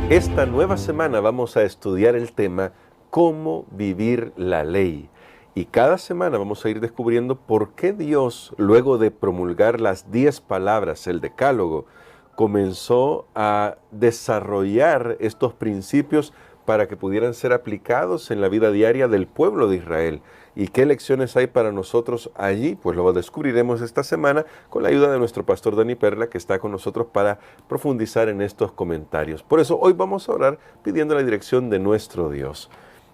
Esta nueva semana vamos a estudiar el tema cómo vivir la ley. Y cada semana vamos a ir descubriendo por qué Dios, luego de promulgar las 10 palabras, el Decálogo, comenzó a desarrollar estos principios para que pudieran ser aplicados en la vida diaria del pueblo de Israel. ¿Y qué lecciones hay para nosotros allí? Pues lo descubriremos esta semana con la ayuda de nuestro pastor Dani Perla, que está con nosotros para profundizar en estos comentarios. Por eso hoy vamos a orar pidiendo la dirección de nuestro Dios.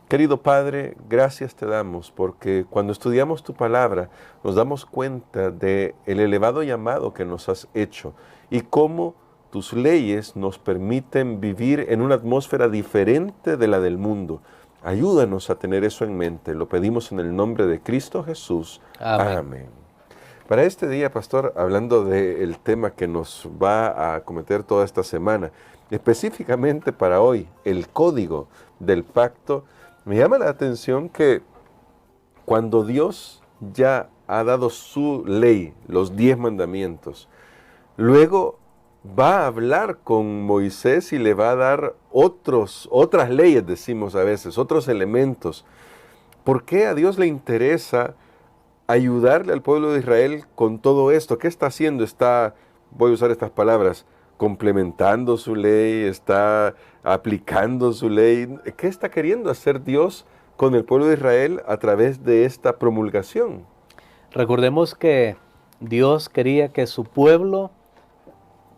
Querido Padre, gracias te damos porque cuando estudiamos tu palabra nos damos cuenta del elevado llamado que nos has hecho y cómo tus leyes nos permiten vivir en una atmósfera diferente de la del mundo. Ayúdanos a tener eso en mente. Lo pedimos en el nombre de Cristo Jesús. Amén. Amén. Para este día, pastor, hablando del tema que nos va a acometer toda esta semana, específicamente para hoy, el código del pacto, me llama la atención que cuando Dios ya ha dado su ley, los 10 mandamientos, luego va a hablar con Moisés y le va a dar otras leyes, decimos a veces, otros elementos. ¿Por qué a Dios le interesa ayudarle al pueblo de Israel con todo esto? ¿Qué está haciendo? Voy a usar estas palabras, complementando su ley, está aplicando su ley. ¿Qué está queriendo hacer Dios con el pueblo de Israel a través de esta promulgación? Recordemos que Dios quería que su pueblo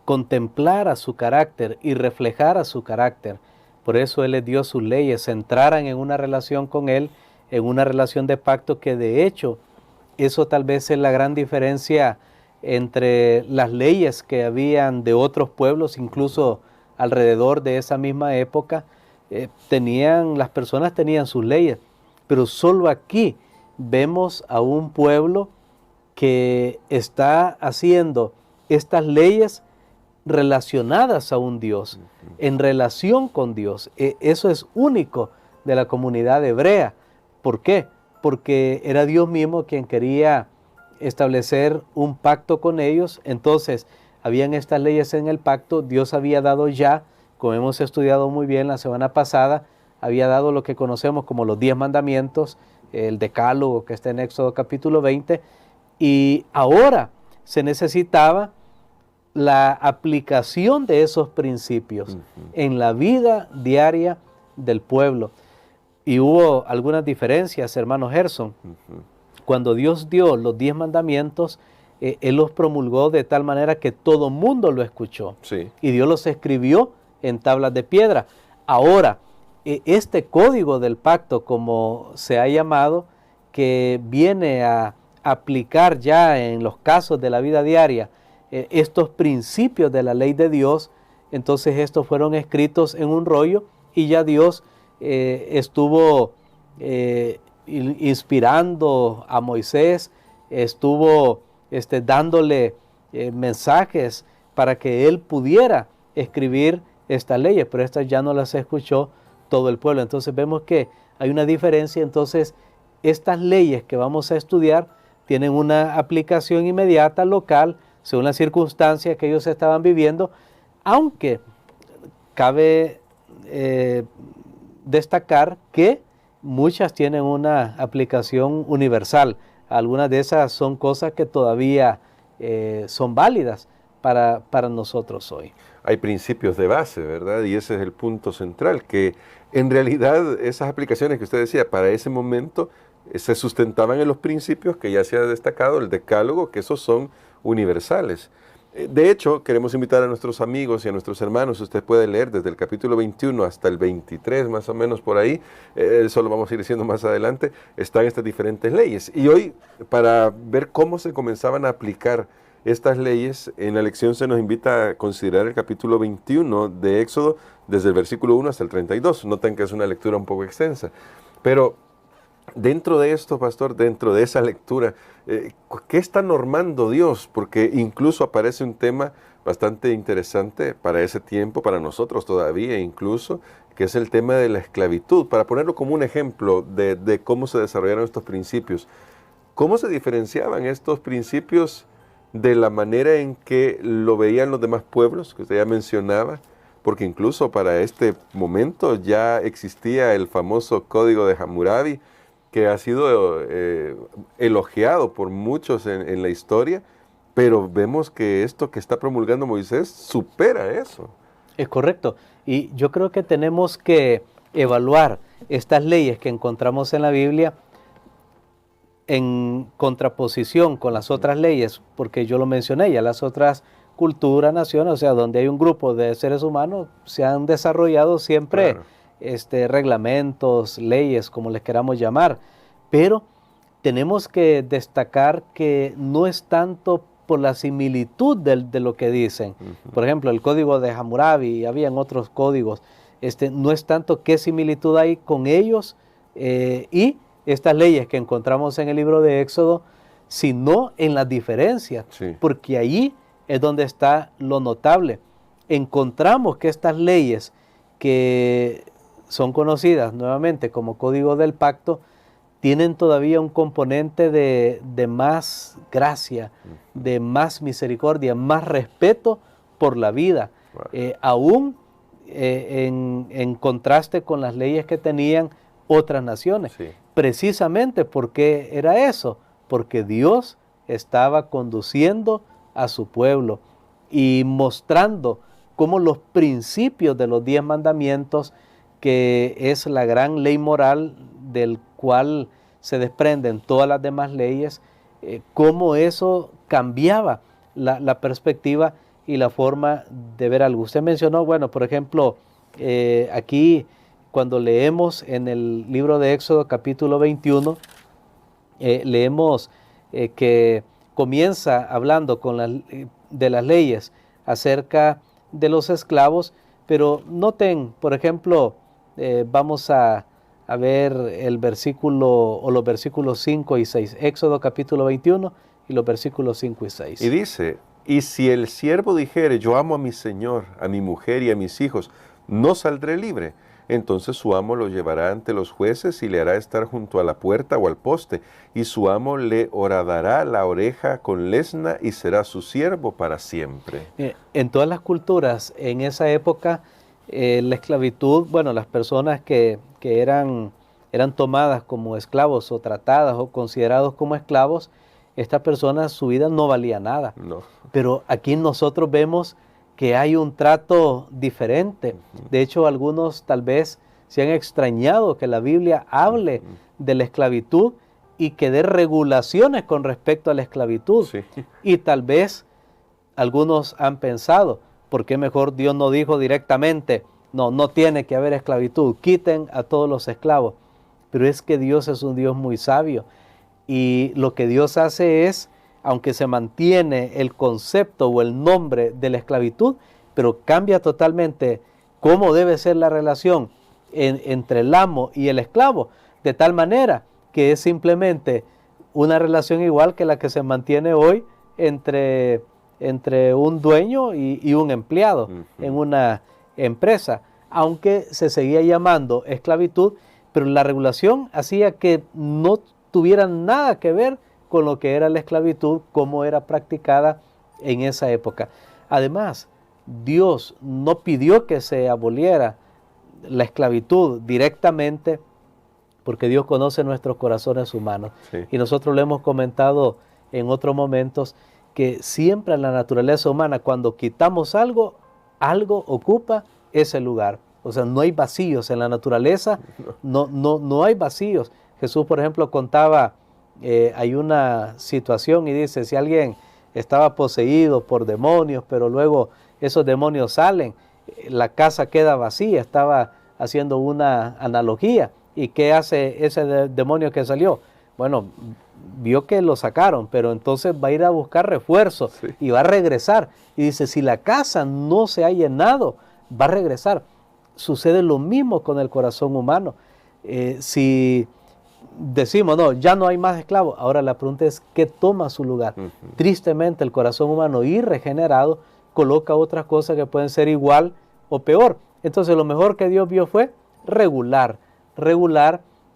contemplara su carácter y reflejara su carácter. Por eso Él les dio sus leyes, entraran en una relación con Él, en una relación de pacto que de hecho, eso tal vez es la gran diferencia entre las leyes que habían de otros pueblos, incluso alrededor de esa misma época, las personas tenían sus leyes, pero solo aquí vemos a un pueblo que está haciendo estas leyes relacionadas a un Dios, en relación con Dios. Eso es único de la comunidad hebrea. ¿Por qué? Porque era Dios mismo quien quería establecer un pacto con ellos. Entonces, habían estas leyes en el pacto. Dios había dado ya, como hemos estudiado muy bien la semana pasada, había dado lo que conocemos como los 10 mandamientos, el Decálogo que está en Éxodo capítulo 20, y ahora se necesitaba la aplicación de esos principios en la vida diaria del pueblo. Y hubo algunas diferencias, hermano Gerson. Cuando Dios dio los 10 mandamientos, Él los promulgó de tal manera que todo mundo lo escuchó. Sí. Y Dios los escribió en tablas de piedra. Ahora, este código del pacto, como se ha llamado, que viene a aplicar ya en los casos de la vida diaria, estos principios de la ley de Dios, entonces estos fueron escritos en un rollo y ya Dios estuvo inspirando a Moisés, estuvo dándole mensajes para que él pudiera escribir estas leyes, pero estas ya no las escuchó todo el pueblo. Entonces vemos que hay una diferencia. Entonces estas leyes que vamos a estudiar tienen una aplicación inmediata local según las circunstancias que ellos estaban viviendo, aunque cabe destacar que muchas tienen una aplicación universal. Algunas de esas son cosas que todavía son válidas para nosotros hoy. Hay principios de base, ¿verdad? Y ese es el punto central, que en realidad esas aplicaciones que usted decía para ese momento se sustentaban en los principios que ya se ha destacado, el Decálogo, que esos son universales. De hecho, queremos invitar a nuestros amigos y a nuestros hermanos. Usted puede leer desde el capítulo 21 hasta el 23, más o menos por ahí. Eso lo vamos a ir diciendo más adelante. Están estas diferentes leyes. Y hoy, para ver cómo se comenzaban a aplicar estas leyes, en la lección se nos invita a considerar el capítulo 21 de Éxodo, desde el versículo 1 hasta el 32. Noten que es una lectura un poco extensa. Pero dentro de esto, pastor, dentro de esa lectura, ¿qué está normando Dios? Porque incluso aparece un tema bastante interesante para ese tiempo, para nosotros todavía incluso, que es el tema de la esclavitud. Para ponerlo como un ejemplo de cómo se desarrollaron estos principios. ¿Cómo se diferenciaban estos principios de la manera en que lo veían los demás pueblos, que usted ya mencionaba, porque incluso para este momento ya existía el famoso Código de Hammurabi, que ha sido elogiado por muchos en la historia, pero vemos que esto que está promulgando Moisés supera eso. Es correcto. Y yo creo que tenemos que evaluar estas leyes que encontramos en la Biblia en contraposición con las otras leyes, porque yo lo mencioné ya, las otras culturas, naciones, o sea, donde hay un grupo de seres humanos, se han desarrollado siempre reglamentos, leyes, como les queramos llamar, pero tenemos que destacar que no es tanto por la similitud de lo que dicen. Por ejemplo, el código de Hammurabi, habían otros códigos, no es tanto qué similitud hay con ellos y estas leyes que encontramos en el libro de Éxodo, sino en las diferencias, porque allí es donde está lo notable. Encontramos que estas leyes que son conocidas nuevamente como Código del Pacto, tienen todavía un componente de más gracia, de más misericordia, más respeto por la vida, aún en contraste con las leyes que tenían otras naciones. Precisamente porque era eso, porque Dios estaba conduciendo a su pueblo y mostrando cómo los principios de los 10 mandamientos, que es la gran ley moral del cual se desprenden todas las demás leyes, cómo eso cambiaba la perspectiva y la forma de ver algo. Usted mencionó, bueno, por ejemplo, aquí cuando leemos en el libro de Éxodo capítulo 21, leemos que comienza hablando de las leyes acerca de los esclavos, pero noten, por ejemplo, vamos a ver el versículo o los versículos 5 y 6, Éxodo capítulo 21 y los versículos 5 y 6. Y dice, y si el siervo dijere, yo amo a mi señor, a mi mujer y a mis hijos, no saldré libre. Entonces su amo lo llevará ante los jueces y le hará estar junto a la puerta o al poste, y su amo le horadará la oreja con lesna y será su siervo para siempre. En todas las culturas, en esa época, la esclavitud, bueno, las personas que eran tomadas como esclavos o tratadas o considerados como esclavos, estas personas, su vida no valía nada. No. Pero aquí nosotros vemos que hay un trato diferente. De hecho, algunos tal vez se han extrañado que la Biblia hable de la esclavitud y que dé regulaciones con respecto a la esclavitud. Sí. Y tal vez algunos han pensado, ¿por qué mejor Dios no dijo directamente, no tiene que haber esclavitud, quiten a todos los esclavos? Pero es que Dios es un Dios muy sabio y lo que Dios hace es, aunque se mantiene el concepto o el nombre de la esclavitud, pero cambia totalmente cómo debe ser la relación entre el amo y el esclavo, de tal manera que es simplemente una relación igual que la que se mantiene hoy entre un dueño y un empleado en una empresa, aunque se seguía llamando esclavitud, pero la regulación hacía que no tuviera nada que ver con lo que era la esclavitud, cómo era practicada en esa época. Además, Dios no pidió que se aboliera la esclavitud directamente, porque Dios conoce nuestros corazones humanos. Sí. Y nosotros lo hemos comentado en otros momentos, que siempre en la naturaleza humana, cuando quitamos algo ocupa ese lugar. O sea, no hay vacíos en la naturaleza, no hay vacíos. Jesús, por ejemplo, contaba, hay una situación y dice, si alguien estaba poseído por demonios, pero luego esos demonios salen, la casa queda vacía. Estaba haciendo una analogía. ¿Y qué hace ese demonio que salió? Bueno, vio que lo sacaron, pero entonces va a ir a buscar refuerzo y va a regresar. Y dice, si la casa no se ha llenado, va a regresar. Sucede lo mismo con el corazón humano. Si decimos, no, ya no hay más esclavos, ahora la pregunta es, ¿qué toma su lugar? Tristemente, el corazón humano irregenerado coloca otras cosas que pueden ser igual o peor. Entonces, lo mejor que Dios vio fue regular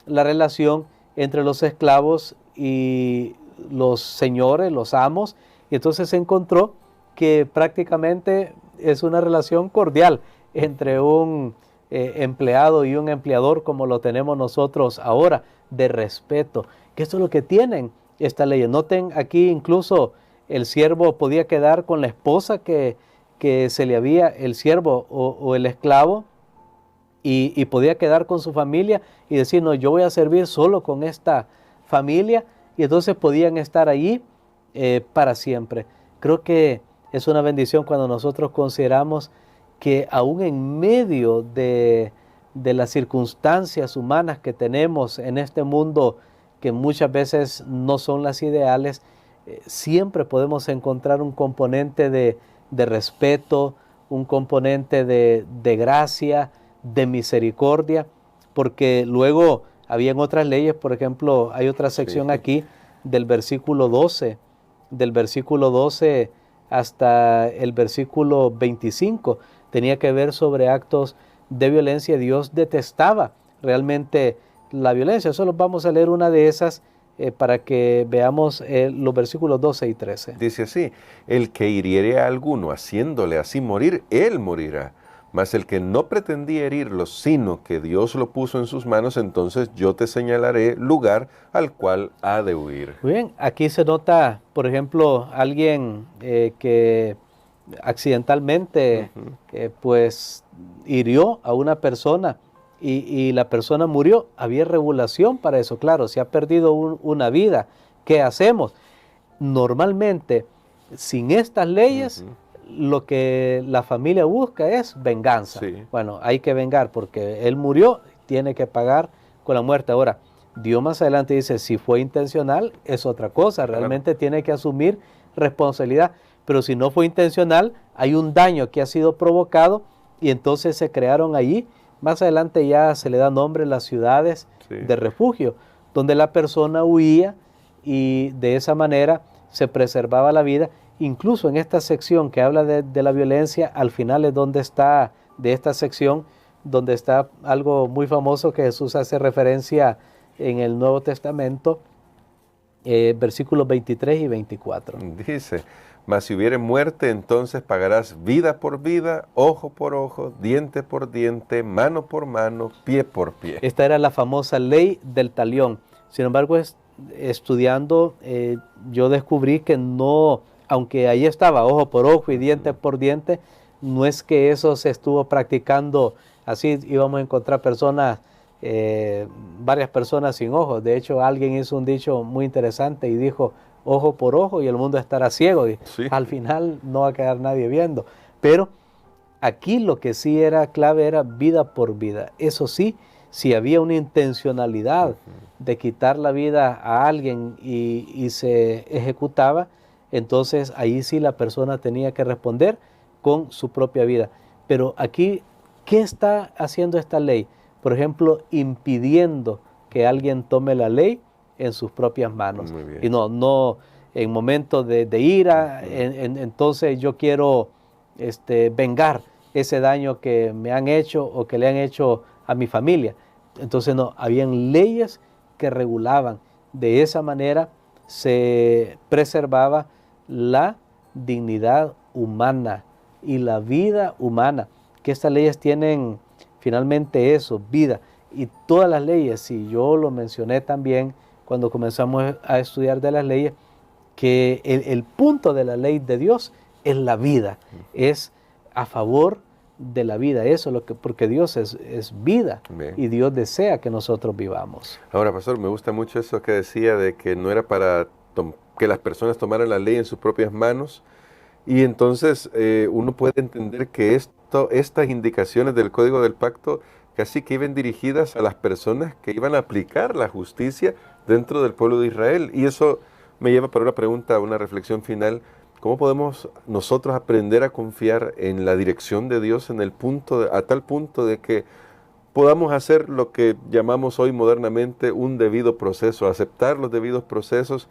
la relación entre los esclavos y los señores, los amos, Y entonces se encontró que prácticamente es una relación cordial entre un empleado y un empleador como lo tenemos nosotros ahora, de respeto, que esto es lo que tienen estas leyes. Noten aquí incluso el siervo podía quedar con la esposa que se le había, el siervo o el esclavo, y podía quedar con su familia y decir, no, yo voy a servir solo con esta familia, y entonces podían estar allí para siempre. Creo que es una bendición cuando nosotros consideramos que aún en medio de las circunstancias humanas que tenemos en este mundo, que muchas veces no son las ideales, siempre podemos encontrar un componente de respeto, un componente de gracia, de misericordia, porque luego habían otras leyes. Por ejemplo, hay otra sección aquí del versículo 12 hasta el versículo 25, tenía que ver sobre actos de violencia. Dios detestaba realmente la violencia. Solo vamos a leer una de esas para que veamos los versículos 12 y 13. Dice así: el que hiriere a alguno haciéndole así morir, él morirá. Mas el que no pretendía herirlo, sino que Dios lo puso en sus manos, entonces yo te señalaré lugar al cual ha de huir. Muy bien, aquí se nota, por ejemplo, alguien que accidentalmente pues hirió a una persona y la persona murió. Había regulación para eso. Claro, se ha perdido una vida. ¿Qué hacemos? Normalmente, sin estas leyes, lo que la familia busca es venganza. Sí. Bueno, hay que vengar porque él murió, tiene que pagar con la muerte. Ahora, Dios más adelante dice, si fue intencional, es otra cosa. Realmente tiene que asumir responsabilidad. Pero si no fue intencional, hay un daño que ha sido provocado, y entonces se crearon allí. Más adelante ya se le da nombre a las ciudades de refugio, donde la persona huía y de esa manera se preservaba la vida. Incluso en esta sección que habla de la violencia, al final es donde está, de esta sección, donde está algo muy famoso que Jesús hace referencia en el Nuevo Testamento, versículos 23 y 24. Dice: mas si hubiere muerte, entonces pagarás vida por vida, ojo por ojo, diente por diente, mano por mano, pie por pie. Esta era la famosa ley del talión. Sin embargo, estudiando, yo descubrí que no, aunque ahí estaba ojo por ojo y diente por diente, no es que eso se estuvo practicando así. Íbamos a encontrar personas, varias personas sin ojos. De hecho, alguien hizo un dicho muy interesante y dijo, ojo por ojo y el mundo estará ciego. Y al final no va a quedar nadie viendo. Pero aquí lo que sí era clave era vida por vida. Eso sí, si había una intencionalidad de quitar la vida a alguien y se ejecutaba, entonces ahí sí la persona tenía que responder con su propia vida. Pero aquí, ¿qué está haciendo esta ley? Por ejemplo, impidiendo que alguien tome la ley en sus propias manos. Y no en momentos de ira, entonces yo quiero vengar ese daño que me han hecho o que le han hecho a mi familia. Entonces no, habían leyes que regulaban. De esa manera se preservaba la dignidad humana y la vida humana, que estas leyes tienen finalmente eso, vida. Y todas las leyes, si yo lo mencioné también cuando comenzamos a estudiar de las leyes, que el punto de la ley de Dios es la vida, es a favor de la vida. Eso es lo que, porque Dios es vida. Bien. Y Dios desea que nosotros vivamos. Ahora, pastor, me gusta mucho eso que decía de que no era para que las personas tomaran la ley en sus propias manos, y entonces uno puede entender que estas indicaciones del Código del Pacto casi que iban dirigidas a las personas que iban a aplicar la justicia dentro del pueblo de Israel. Y eso me lleva para una pregunta, una reflexión final. ¿Cómo podemos nosotros aprender a confiar en la dirección de Dios en el punto a tal punto de que podamos hacer lo que llamamos hoy modernamente un debido proceso, aceptar los debidos procesos?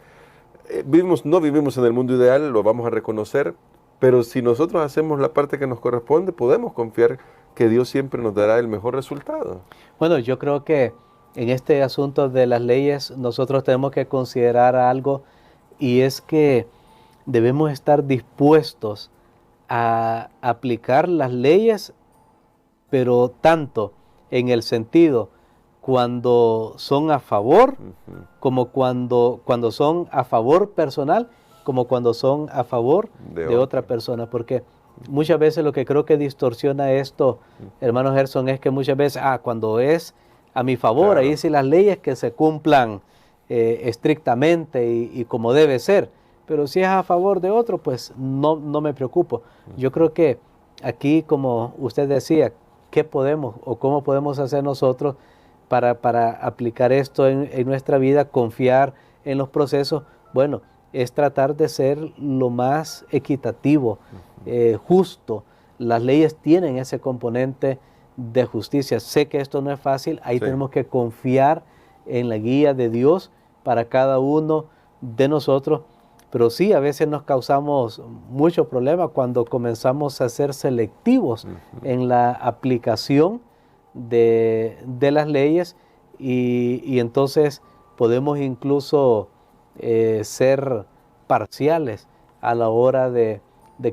No vivimos en el mundo ideal, lo vamos a reconocer, pero si nosotros hacemos la parte que nos corresponde, podemos confiar que Dios siempre nos dará el mejor resultado. Bueno, yo creo que en este asunto de las leyes nosotros tenemos que considerar algo, y es que debemos estar dispuestos a aplicar las leyes, pero tanto en el sentido cuando son a favor, como cuando son a favor personal, como cuando son a favor de otra persona. Porque muchas veces lo que creo que distorsiona esto, hermano Gerson, es que muchas veces, cuando es a mi favor, ahí sí las leyes que se cumplan estrictamente y como debe ser. Pero si es a favor de otro, pues no me preocupo. Yo creo que aquí, como usted decía, ¿qué podemos o cómo podemos hacer nosotros para aplicar esto en nuestra vida, confiar en los procesos? Bueno, es tratar de ser lo más equitativo, justo. Las leyes tienen ese componente de justicia. Sé que esto no es fácil, ahí tenemos que confiar en la guía de Dios para cada uno de nosotros, pero sí, a veces nos causamos mucho problema cuando comenzamos a ser selectivos en la aplicación de las leyes y entonces podemos incluso ser parciales a la hora de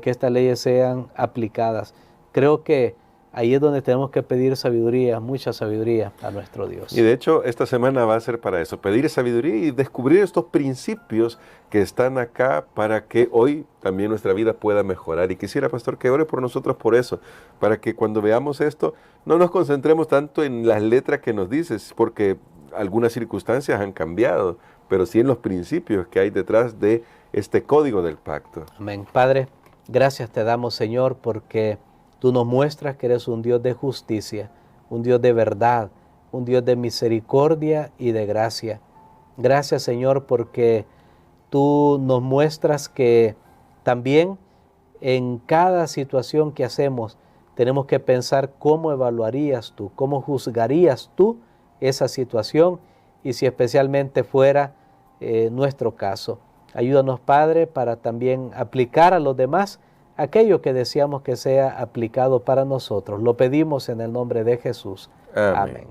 que estas leyes sean aplicadas. Creo que ahí es donde tenemos que pedir sabiduría, mucha sabiduría a nuestro Dios. Y de hecho, esta semana va a ser para eso, pedir sabiduría y descubrir estos principios que están acá para que hoy también nuestra vida pueda mejorar. Y quisiera, pastor, que ore por nosotros por eso, para que cuando veamos esto, no nos concentremos tanto en las letras que nos dices, porque algunas circunstancias han cambiado, pero sí en los principios que hay detrás de este código del pacto. Amén. Padre, gracias te damos, Señor, porque tú nos muestras que eres un Dios de justicia, un Dios de verdad, un Dios de misericordia y de gracia. Gracias, Señor, porque tú nos muestras que también en cada situación que hacemos tenemos que pensar cómo evaluarías tú, cómo juzgarías tú esa situación y si especialmente fuera nuestro caso. Ayúdanos, Padre, para también aplicar a los demás aquello que deseamos que sea aplicado para nosotros. Lo pedimos en el nombre de Jesús. Amén. Amén.